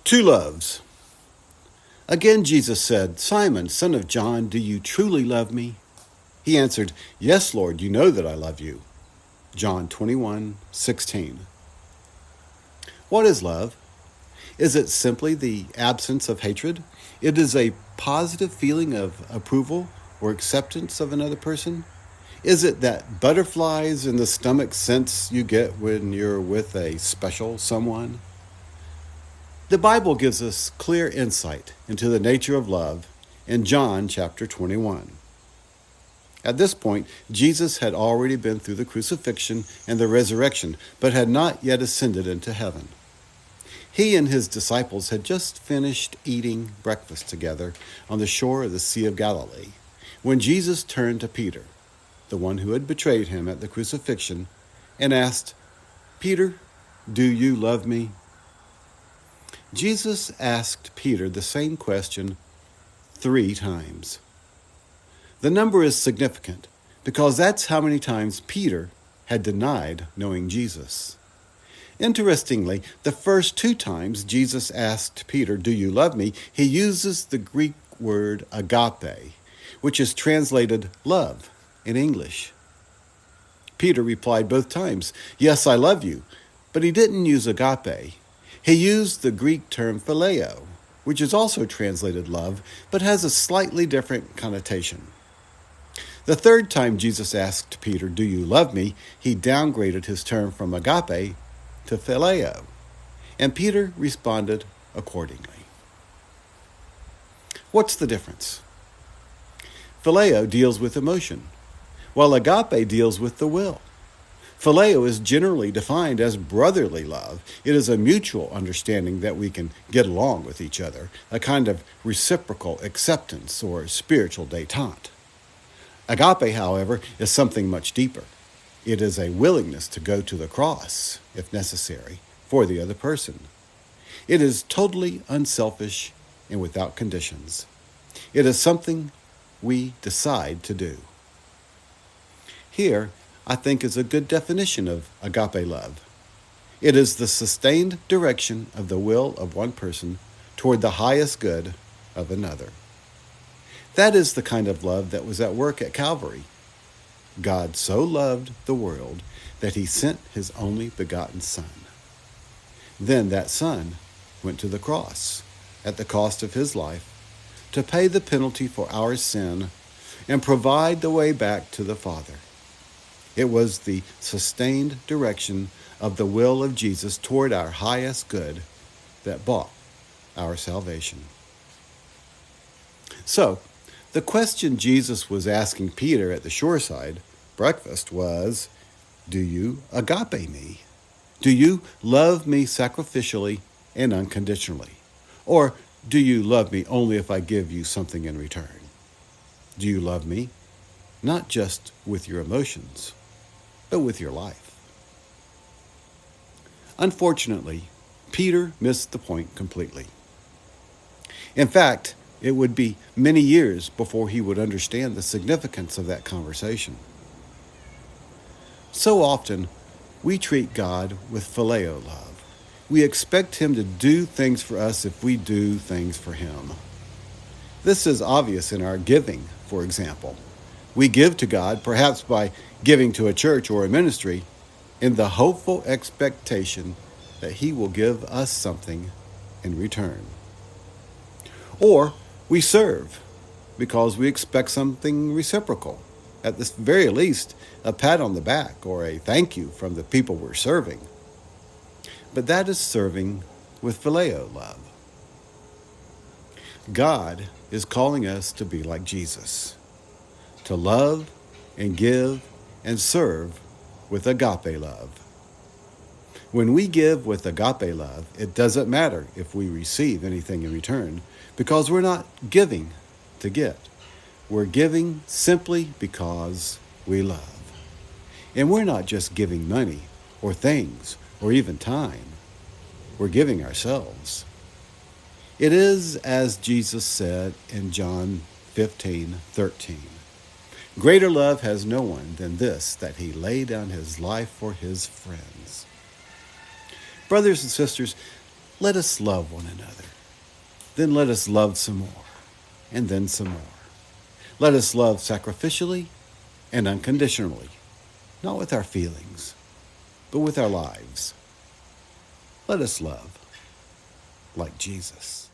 Two loves. Again Jesus said, "Simon, son of John, do you truly love me?" He answered, "Yes, Lord, you know that I love you." John 21:16. What is love? Is it simply the absence of hatred? It is a positive feeling of approval or acceptance of another person? Is it that butterflies in the stomach sense you get when you're with a special someone? The Bible gives us clear insight into the nature of love in John chapter 21. At this point, Jesus had already been through the crucifixion and the resurrection, but had not yet ascended into heaven. He and his disciples had just finished eating breakfast together on the shore of the Sea of Galilee when Jesus turned to Peter, the one who had betrayed him at the crucifixion, and asked, "Peter, do you love me?" Jesus asked Peter the same question 3 times. The number is significant because that's how many times Peter had denied knowing Jesus. Interestingly, the first 2 times Jesus asked Peter, "Do you love me?" he uses the Greek word agape, which is translated love in English. Peter replied both times, "Yes, I love you," but he didn't use agape. He used the Greek term phileo, which is also translated love, but has a slightly different connotation. The third time Jesus asked Peter, "Do you love me?" he downgraded his term from agape to phileo, and Peter responded accordingly. What's the difference? Phileo deals with emotion, while agape deals with the will. Phileo is generally defined as brotherly love. It is a mutual understanding that we can get along with each other, a kind of reciprocal acceptance or spiritual détente. Agape, however, is something much deeper. It is a willingness to go to the cross, if necessary, for the other person. It is totally unselfish and without conditions. It is something we decide to do. Here, I think, is a good definition of agape love. It is the sustained direction of the will of one person toward the highest good of another. That is the kind of love that was at work at Calvary. God so loved the world that he sent his only begotten Son. Then that Son went to the cross at the cost of his life to pay the penalty for our sin and provide the way back to the Father. It was the sustained direction of the will of Jesus toward our highest good that bought our salvation. So, the question Jesus was asking Peter at the shoreside breakfast was, "Do you agape me? Do you love me sacrificially and unconditionally? Or do you love me only if I give you something in return? Do you love me not just with your emotions, but with your life?" Unfortunately, Peter missed the point completely. In fact, it would be many years before he would understand the significance of that conversation. So often, we treat God with phileo love. We expect him to do things for us if we do things for him. This is obvious in our giving, for example. We give to God, perhaps by giving to a church or a ministry, in the hopeful expectation that he will give us something in return. Or we serve because we expect something reciprocal, at the very least, a pat on the back or a thank you from the people we're serving. But that is serving with phileo love. God is calling us to be like Jesus, to love and give and serve with agape love. When we give with agape love, it doesn't matter if we receive anything in return, because we're not giving to get. We're giving simply because we love. And we're not just giving money or things or even time. We're giving ourselves. It is as Jesus said in John 15:13. "Greater love has no one than this, that he lay down his life for his friends." Brothers and sisters, Let us love one another. Then let us love some more, and then some more. Let us love sacrificially and unconditionally, not with our feelings, but with our lives. Let us love like Jesus.